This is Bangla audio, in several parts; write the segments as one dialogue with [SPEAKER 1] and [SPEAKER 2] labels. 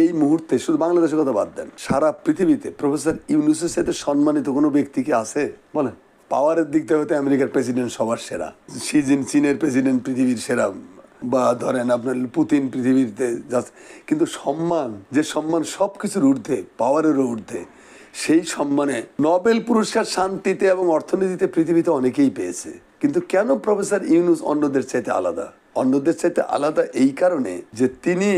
[SPEAKER 1] এই মুহূর্তে শুধু বাংলাদেশের কথা বাদ দেন, সারা পৃথিবীতে প্রফেসর ইউনূসের সাথে সম্মানিত কোনো ব্যক্তি কি আছে বলেন? পাওয়ারের দিক থেকে হয়তো আমেরিকার প্রেসিডেন্ট সবার সেরা, চীনের প্রেসিডেন্ট পৃথিবীর সেরা, বা ধরেন আপনার পুতিন পৃথিবীতে যাচ্ছে, কিন্তু সম্মান, যে সম্মান সব কিছুর ঊর্ধ্বে, পাওয়ারেরও ঊর্ধ্বে, সেই সম্মানে নোবেল পুরস্কার শান্তিতে এবং অর্থনীতিতে পৃথিবীতে অনেকেই পেয়েছে। কিন্তু কেন প্রফেসর ইউনূস অন্যদের চাইতে আলাদা? অন্যদের চাইতে আলাদা এই কারণে যে তিনি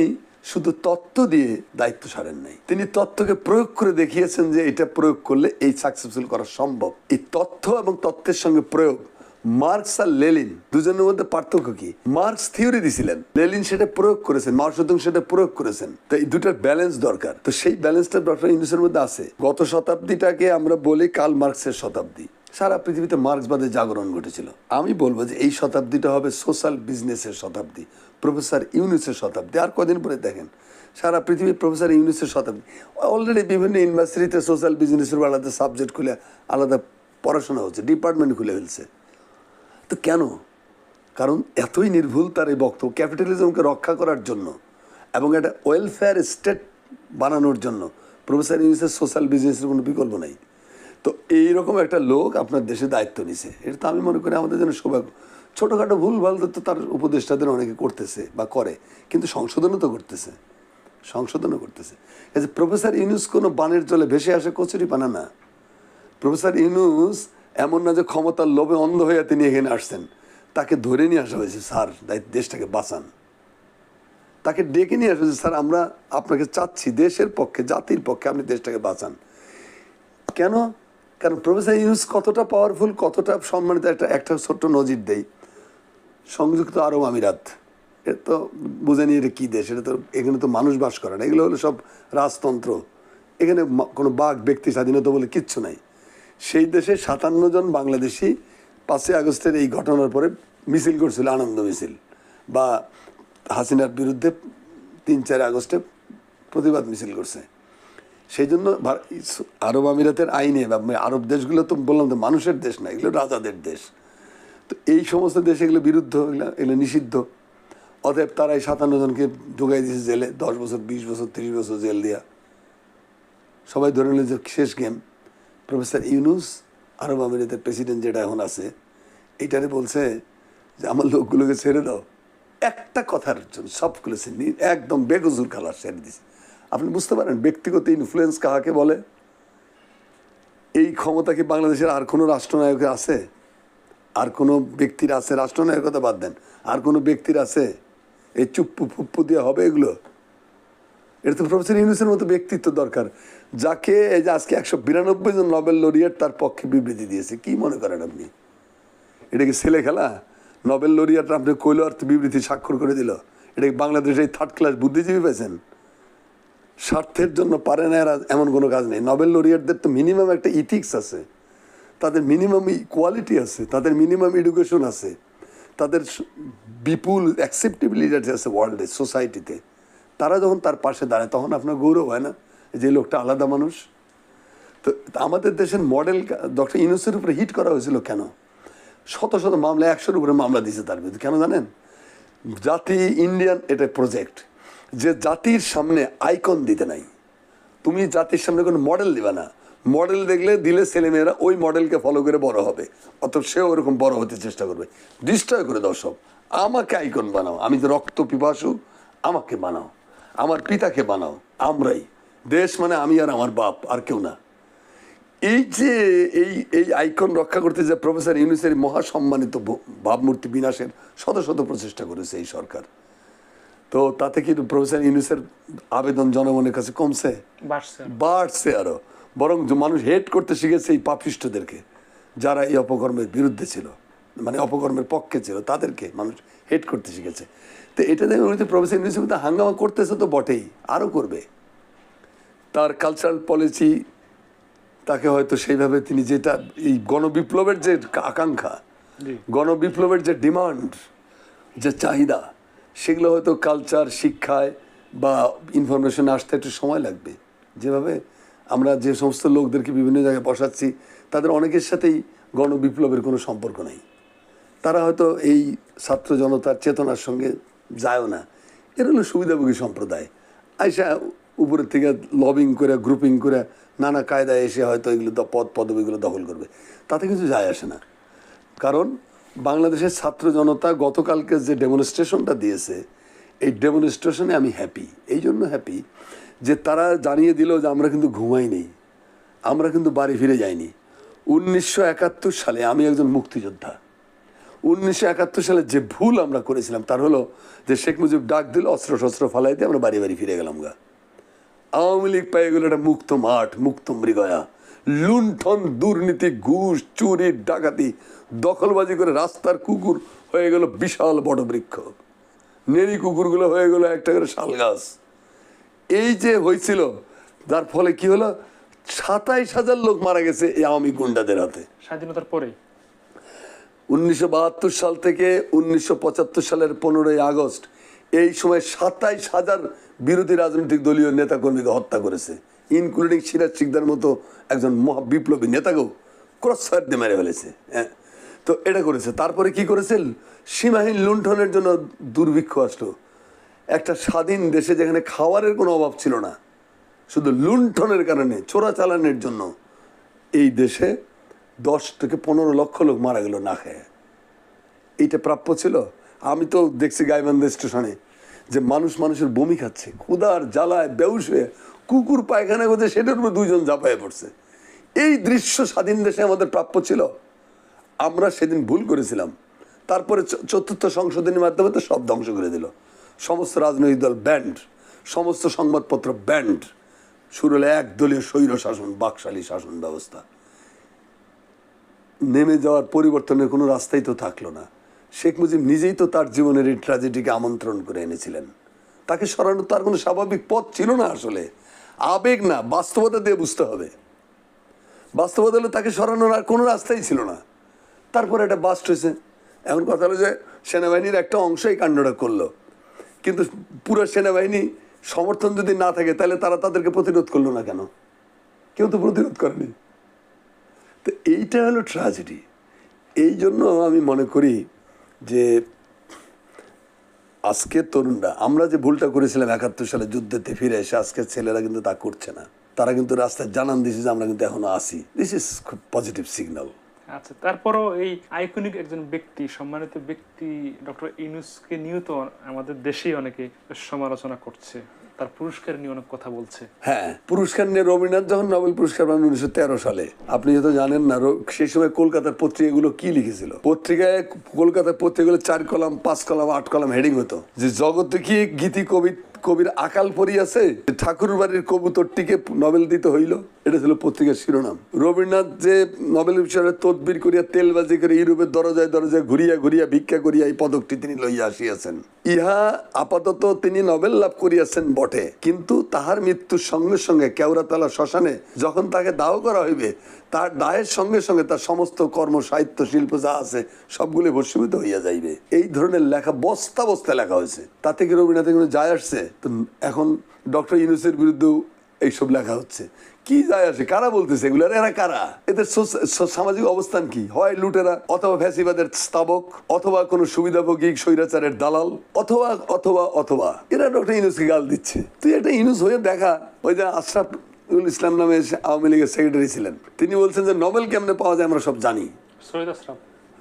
[SPEAKER 1] শুধু তত্ত্ব দিয়ে দায়িত্ব সারেন নাই, তিনি তত্ত্বকে প্রয়োগ করে দেখিয়েছেন যে এটা প্রয়োগ করলে এই সাকসেসফুল করা সম্ভব। এই তথ্য এবং তত্ত্বের সঙ্গে প্রয়োগ, মার্কস আর লেনিন দুজনের মধ্যে পার্থক্য কি? মার্কস থিওরি দিছিলেন, লেনিন সেটা প্রয়োগ করেছেন, মাও সেতুং সেটা প্রয়োগ করেছেন। তো এই দুটার ব্যালেন্স দরকার, তো সেই ব্যালেন্সটা ডক্টর ইউনূসের মধ্যে আছে। গত শতাব্দীটাকে আমরা বলি কার্ল মার্কসের শতাব্দী, সারা পৃথিবীতে মার্ক্সবাদের জাগরণ ঘটেছিল। আমি বলবো যে এই শতাব্দীটা হবে সোশ্যাল বিজনেসের শতাব্দী, প্রফেসর ইউনূসের শতাব্দী। আর কদিন পরে দেখেন সারা পৃথিবী প্রফেসর ইউনূসের শতাব্দী। অলরেডি বিভিন্ন ইউনিভার্সিটিতে সোশ্যাল বিজনেসের আলাদা সাবজেক্ট খুলে আলাদা পড়াশোনা হচ্ছে, ডিপার্টমেন্ট খুলে ফেলছে। তো কেন? কারণ এতই নির্ভুল তার এই বক্তব্য, ক্যাপিটালিজমকে রক্ষা করার জন্য এবং একটা ওয়েলফেয়ার স্টেট বানানোর জন্য প্রফেসর ইউনূসের সোশ্যাল বিজনেসের কোনো বিকল্প নাই। তো এইরকম একটা লোক আপনার দেশে দায়িত্ব নিছে, এটা তো আমি মনে করি আমাদের জন্য সৌভাগ্য। ছোটোখাটো ভুল ভাল তো তার উপদেষ্টাদের অনেকে করতেছে বা করে, কিন্তু সংশোধনও তো করতেছে, সংশোধনও করতেছে। এই যে প্রফেসর ইউনূস কোনো বানের জলে ভেসে আসে কচুরি পানা না। প্রফেসর ইউনূস এমন না যে ক্ষমতার লোভে অন্ধ হয়ে তিনি এখানে আসছেন, তাকে ধরে নিয়ে আসা হয়েছে, স্যার দেশটাকে বাঁচান। তাকে ডেকে নিয়ে আসা হয়েছে, স্যার আমরা আপনাকে চাচ্ছি দেশের পক্ষে, জাতির পক্ষে, আপনি দেশটাকে বাঁচান। কেন? কারণ প্রফেসর ইউনূস কতটা পাওয়ারফুল, কতটা সম্মানিত। একটা ছোট্ট নজির দেই, সংযুক্ত আরব আমিরাত, এটা তো বুঝেনি এটা কী দেশ, এটা তো এখানে তো মানুষ বাস করে না, এগুলো হলো সব রাজতন্ত্র, এখানে কোনো বাক ব্যক্তি স্বাধীনতা বলে কিচ্ছু নাই। সেই দেশে 57 জন বাংলাদেশি 5ই আগস্টের এই ঘটনার পরে মিছিল করছিল, আনন্দ মিছিল, বা হাসিনার বিরুদ্ধে 3-4 আগস্টে প্রতিবাদ মিছিল করছে। সেই জন্য আরব আমিরাতের আইনে বা আরব দেশগুলো তো বললাম তো মানুষের দেশ না, এগুলো রাজাদের দেশ। তো এই সমস্ত দেশে এগুলো বিরুদ্ধ, এগুলো নিষিদ্ধ। অতএব তারা এই 57 জনকে ঢুকাই দিয়েছে জেলে, 10 বছর 20 বছর 30 বছর জেল দিয়া। সবাই ধরে নিল যে শেষ গেম। প্রফেসর ইউনূস আরব আমিরাতের প্রেসিডেন্ট যেটা এখন আছে, এইটারে বলছে যে আমার লোকগুলোকে ছেড়ে দাও, একটা কথার জন্য সবগুলো একদম বেকসুর খালাস ছেড়ে দিছে। আপনি বুঝতে পারেন ব্যক্তিগত ইনফ্লুয়েন্স কাহাকে বলে? এই ক্ষমতা কি বাংলাদেশের আর কোনো রাষ্ট্রনায়কের আছে? আর কোনো ব্যক্তির আছে? রাষ্ট্রনায়কের কথা বাদ দেন, আর কোনো ব্যক্তির আছে? এই চুপ্পু ফুপ্পু দিয়ে হবে এগুলো? এটা তো প্রফেসর ইউনূসের মতো ব্যক্তিত্ব দরকার, যাকে এই যে আজকে 192 জন নোবেল লরিয়েট তার পক্ষে বিবৃতি দিয়েছে। কি মনে করেন আপনি? এটা কি ছেলে খেলা? নোবেল লরিয়েট আপনি কইল আর বিবৃতি স্বাক্ষর করে দিল? এটা কি বাংলাদেশে এই 3rd ক্লাস বুদ্ধিজীবী পেয়েছেন? স্বার্থের জন্য পারে না এরা, এমন কোনো কাজ নেই। নোবেল লরিয়েটদের তো মিনিমাম একটা ইথিক্স আছে, তাদের মিনিমাম কোয়ালিটি আছে, তাদের মিনিমাম এডুকেশন আছে, তাদের বিপুল অ্যাকসেপ্টেবিলিটি আছে ওয়ার্ল্ডে, সোসাইটিতে। তারা যখন তার পাশে দাঁড়ায় তখন আপনার গৌরব হয় না যে লোকটা আলাদা মানুষ? তো আমাদের দেশের মডেল ডক্টর ইউনূসের উপরে হিট করা হয়েছিল কেন? শত শত মামলা, 100-র উপরে মামলা দিয়েছে তার বিরুদ্ধে। কেন জানেন? জাতি ইন্ডিয়ান এটা প্রজেক্ট, যে জাতির সামনে আইকন দিতে নাই। তুমি জাতির সামনে কোনো মডেল দিবে না, মডেল দিলে ছেলেমেয়েরা ওই মডেলকে ফলো করে বড় হবে, অথবা সেও ওরকম বড় হতে চেষ্টা করবে। ডিস্ট্রয় করে দাও সব, আমাকে আইকন বানাও, আমি যে রক্ত পিপাসু, আমাকে বানাও, আমার পিতাকে বানাও। আমরাই দেশ, মানে আমি আর আমার বাপ, আর কেউ না। এই যে এই আইকন রক্ষা করতে যে প্রফেসর ইউনূসের মহাসম্মানিত ভাবমূর্তি বিনাশের শত শত প্রচেষ্টা করেছে এই সরকার, তো তাতে কি প্রফেসর ইউনূসের আবেদন জনগণের কাছে কমছে? বাড়ছে আরো। বরং মানুষ হেট করতে শিখেছে এই পাপিষ্ঠদেরকে, যারা এই অপকর্মের বিরুদ্ধে ছিল, মানে অপকর্মের পক্ষে ছিল, তাদেরকে মানুষ হেট করতে শিখেছে। তো এটা দেখে প্রফেসর ইউনূস কিন্তু হাঙ্গামা করতেছে তো বটেই, আরও করবে। তার কালচারাল পলিসি তাকে হয়তো সেইভাবে তিনি যেটা এই গণবিপ্লবের যে আকাঙ্ক্ষা, গণবিপ্লবের যে ডিমান্ড, যে চাহিদা, সেগুলো হয়তো কালচার, শিক্ষায় বা ইনফরমেশন আসতে একটু সময় লাগবে। যেভাবে আমরা যে সমস্ত লোকদেরকে বিভিন্ন জায়গায় বসাচ্ছি, তাদের অনেকের সাথেই গণবিপ্লবের কোনো সম্পর্ক নেই। তারা হয়তো এই ছাত্র জনতার চেতনার সঙ্গে যায়ও না। এর হলো সুবিধাভোগী সম্প্রদায়। আইসা উপরের থেকে লবিং করে গ্রুপিং করে নানা কায়দায় এসে হয়তো এগুলো পদবিগুলো দখল করবে, তাতে কিছু যায় আসে না। কারণ বাংলাদেশের ছাত্র জনতা গতকালকে যে ডেমনস্ট্রেশনটা দিয়েছে, এই ডেমনস্ট্রেশনে আমি হ্যাপি। এই জন্য হ্যাপি যে তারা জানিয়ে দিল যে আমরা কিন্তু ঘুমাই নেই, আমরা কিন্তু বাড়ি ফিরে যাইনি। 1971 সালে আমি একজন মুক্তিযোদ্ধা। 1971 সালে যে ভুল আমরা করেছিলাম তার হলো যে শেখ মুজিব ডাক দিল, অস্ত্র শস্ত্র ফালাই দিয়ে আমরা বাড়ি বাড়ি ফিরে গেলাম গা। আওয়ামী লীগ পেয়ে গেল একটা মুক্ত মাঠ, মুক্ত মৃগয়া। লুণ্ঠন, দুর্নীতি, ঘুষ, চুরি, ডাকাতি, দখলবাজি করে রাস্তার কুকুর হয়ে গেল বিশাল বটবৃক্ষ, নেড়ি কুকুরগুলো হয়ে গেল একটা করে শাল গাছ। এই যে হয়েছিল, যার ফলে কি হলো, 27,000 লোক মারা গেছে এই আওয়ামী গুন্ডাদের হাতে
[SPEAKER 2] স্বাধীনতার পরে।
[SPEAKER 1] 1972 সাল থেকে 1975 সালের 15ই আগস্ট এই সময় 27,000 বিরোধী রাজনৈতিক দলীয় নেতাকর্মীকে হত্যা করেছে, ইনক্লুডিং সিরাজ শিকদার মতো একজন মহা বিপ্লবী নেতাকেও ক্রসফায়ার দিয়ে মেরে ফেলেছে। হ্যাঁ, তো এটা করেছে। তারপরে কি করেছিল, সীমাহীন লুণ্ঠনের জন্য দুর্ভিক্ষ আসলো। একটা স্বাধীন দেশে যেখানে খাবারের কোনো অভাব ছিল না, শুধু লুণ্ঠনের কারণে, চোরাচালানের জন্য এই দেশে 10 থেকে 15 লক্ষ লোক মারা গেল না খেয়ে। এইটা প্রাপ্য ছিল? আমি তো দেখছি গাইবান্ধা স্টেশনে যে মানুষের বমি খাচ্ছে, ক্ষুধার জ্বালায় বেহুশ হয়ে কুকুর পায়খানা করছে, সেটার উপর 2 জন ঝাঁপায় পড়ছে। এই দৃশ্য স্বাধীন দেশে আমাদের প্রাপ্য ছিল? আমরা সেদিন ভুল করেছিলাম। তারপরে 4র্থ সংশোধনীর মাধ্যমে তো সব ধ্বংস করে দিল, সমস্ত রাজনৈতিক দল ব্যান্ড, সমস্ত সংবাদপত্র ব্যান্ড, শুরু হলো একদলীয় স্বৈর শাসন, বাকশালী শাসন ব্যবস্থা। নেমে যাওয়ার পরিবর্তনের কোনো রাস্তাই তো থাকলো না। শেখ মুজিব নিজেই তো তার জীবনের এই ট্র্যাজেডিকে আমন্ত্রণ করে এনেছিলেন। তাকে সরানো তার কোনো স্বাভাবিক পথ ছিল না। আসলে আবেগ না, বাস্তবতা দিয়ে বুঝতে হবে। বাস্তবতা হলে তাকে সরানোর আর কোনো রাস্তাই ছিল না। তারপরে এটা বাস্ট হয়েছে। এখন কথা হলো যে সেনাবাহিনীর একটা অংশ এই কাণ্ডটা করলো, কিন্তু পুরো সেনাবাহিনী সমর্থন যদি না থাকে তাহলে তারা তাদেরকে প্রতিরোধ করলো না কেন? কেউ তো প্রতিরোধ করেনি। তো এইটা হলো ট্র্যাজেডি। এই জন্য আমি মনে করি যে আজকে তরুণরা, আমরা যে ভুলটা করেছিলাম 71 সালে যুদ্ধেতে ফিরে এসে, আজকের ছেলেরা কিন্তু তা করছে না। তারা কিন্তু রাস্তায় জানান দিয়েছে যে আমরা কিন্তু এখনো আসি। দিস ইজ খুব পজিটিভ সিগন্যাল।
[SPEAKER 2] আচ্ছা, তারপরও এই আইকনিক একজন ব্যক্তি, সম্মানিত ব্যক্তি ডক্টর ইউনূসকে নিয়েও তো আমাদের দেশেই অনেকে সমালোচনা করছে, তার পুরস্কার নিয়ে অনেক কথা বলছে।
[SPEAKER 1] হ্যাঁ, পুরস্কার নিয়ে রবীন্দ্রনাথ যখন নোবেল পুরস্কার পান 1913 সালে, আপনি হয়তো জানেন না, সেই সময় কলকাতার পত্রিকাগুলো কি লিখেছিল। পত্রিকায়, কলকাতার পত্রিকাগুলো 4 কলাম, 5 কলাম, 8 কলাম হেডিং হতো যে জগতে কি গীতি কবির আকাল পড়িয়াছে, ঠাকুর বাড়ির কবুতরটিকে নোবেল দিতে হইল। এটা ছিল পত্রিকার শিরোনাম। রবীন্দ্রনাথ যে নোবেল বিষয়ে তদবির করিয়া তেলবাজি করে ইউরোপের দরজায় দরজায় ঘুরিয়া ঘুরিয়া ভিক্ষা করিয়া এই পদকটি তিনি লইয়া আসিয়াছেন, ইহা আপাতত তিনি নোবেল লাভ করিয়াছেন বটে, কিন্তু তাহার মৃত্যুর সঙ্গে সঙ্গে কেওড়াতলা শ্মশানে যখন তাকে দাহ করা হইবে, তার দায়ের সঙ্গে সঙ্গে তার সমস্ত কর্ম, সাহিত্য, শিল্প যা আছে সবগুলি ভস্মীভূত হইয়া যাইবে। এই ধরনের লেখা বস্তা বস্তা লেখা হয়েছে। তাতে কি রবীন্দ্রনাথের কোনো যায় আসছে? তো এখন ডক্টর ইউনূসের বিরুদ্ধেও এইসব লেখা হচ্ছে। কি যায় আসে? কারা বলতেছে এগুলো? এরা কারা? এদের সামাজিক অবস্থান কি? হয় লুটেরা, অথবা ফ্যাসিবাদের স্থাপক, অথবা কোনো সুবিধাভোগী স্বৈরাচারের দালাল, অথবা অথবা অথবা এরা ডক্টর ইউনূসকে গাল দিচ্ছে। তুই একটা ইউনূস হয়ে দেখা। ওই যে আশরাফুল ইসলাম নামে আওয়ামী লীগের সেক্রেটারি ছিলেন, তিনি বলছেন যে নোবেল কেমনে পাওয়া যায় আমরা সব জানি।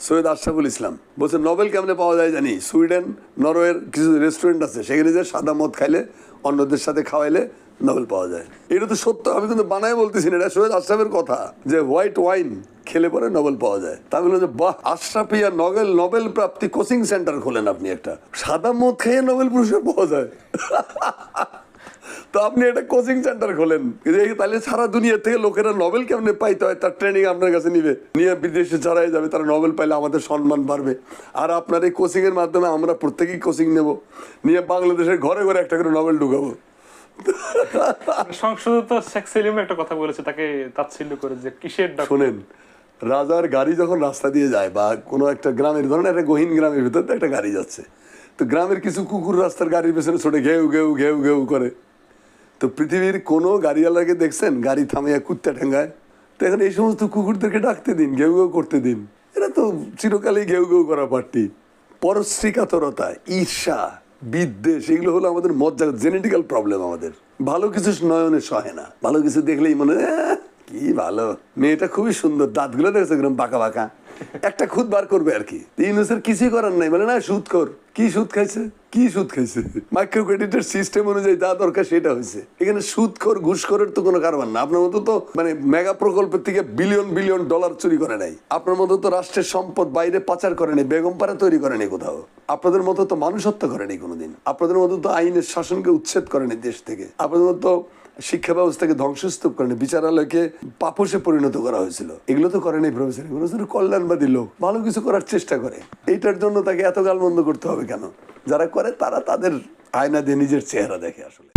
[SPEAKER 1] সৈয়দ আশরাফুল ইসলাম বলছে নোবেল কেমনে পাওয়া যায় জানি। সুইডেন, নরওয়ের কিছু রেস্টুরেন্ট আছে, সেখানে যে সাদা মদ খাইলে, অন্যদের সাথে খাওয়াইলে নোবেল পাওয়া যায়। এটা তো সত্য, আমি কিন্তু বানায় বলতেছি না, এটা সৈয়দ আশরাফের কথা যে হোয়াইট ওয়াইন খেলে পরে নোবেল পাওয়া যায়। তা বললো যে বাহ, আশরাফিয়া নোবেল প্রাপ্তি কোচিং সেন্টার খোলেন আপনি, একটা সাদা মদ খেয়ে নোবেল পুরস্কার পাওয়া যায়। তো আপনি একটা কোচিং সেন্টার খোলেন, তাহলে সারা দুনিয়া থেকে লোকেরা নোবেল কেমনে পাইতে হয় তার ট্রেনিং আপনার কাছে নিবে, নিয়ে বিদেশে ছাড়াই যাবে, তারা নোবেল পাইলে আমাদের সম্মান বাড়বে। আর আপনার এই কোচিং এর মাধ্যমে আমরা প্রত্যেকেই কোচিং নেব, নিয়ে বাংলাদেশের ঘরে ঘরে একটা করে নোবেল ঢুকাবো।
[SPEAKER 2] সংসদে তো শেখ সেলিম একটা কথা বলেছে, তাকে তাচ্ছিল্য করে, যে কিসের
[SPEAKER 1] শোনেন, রাজার গাড়ি যখন রাস্তা দিয়ে যায় বা কোনো একটা গ্রামের, ধরেন একটা গহীন গ্রামের ভিতর একটা গাড়ি যাচ্ছে, তো গ্রামের কিছু কুকুর রাস্তার গাড়ির পেছনে ছোটে ঘেউ ঘেউ ঘেউ ঘেউ করে। তো পৃথিবীর কোনো গাড়িওয়ালাকে দেখছেন গাড়ি থামিয়ে কুত্তা ঠেঙ্গায়? তো এখন এই সমস্ত কুকুরদেরকে ডাকতে দিন, ঘেউ ঘেউ করতে দিন। এরা তো চিরকালই ঘেউ ঘেউ করা পার্টি। পরশ্রী কাতরতা, ঈর্ষা, বিদ্বেষ, এগুলো হলো আমাদের মজ্জা, জেনেটিক্যাল প্রবলেম আমাদের। ভালো কিছু নয়নে সহে না, ভালো কিছু দেখলেই মনে হয়, কি ভালো, মেয়েটা খুবই সুন্দর, দাঁতগুলো দেখেছে এরকম বাঁকা বাঁকা, একটা খুদ বার করবে আর কি। ইউনুসের কিছুই করার নাই, বলে না সুদ কর, কি সুদ খাইছে, কি সুদ খাইছে, মাইক্রো ক্রেডিটের সিস্টেম অনুযায়ী যা দরকার সেটা হয়েছে। এখানে সুদখোর ঘুষখোরের তো কোনো কারবার না। আপনার মতো তো মানে মেগা প্রকল্পের থেকে বিলিয়ন বিলিয়ন ডলার চুরি করে নাই, আপনার মতো তো রাষ্ট্রের সম্পদ বাইরে পাচার করে নাই, বেগমপাড়া তৈরি করে নাই কোথাও, আপনাদের মতো তো মানুষ হত্যা করে নাই কোনোদিন, আপনাদের মতো তো আইনের শাসনকে উচ্ছেদ করে নাই দেশ থেকে, আপনাদের মতো শিক্ষা ব্যবস্থাকে ধ্বংসস্তূপ করেনি, বিচারালয়কে পাপোশে পরিণত করা হয়েছিল, এগুলো তো করেনি প্রফেসর। এগুলো শুধু কল্যাণবাদী লোক, ভালো কিছু করার চেষ্টা করে, এইটার জন্য তাকে এত গালমন্দ করতে হবে কেন? যারা করে তারা তাদের আয়না দিয়ে নিজের চেহারা দেখে আসলে।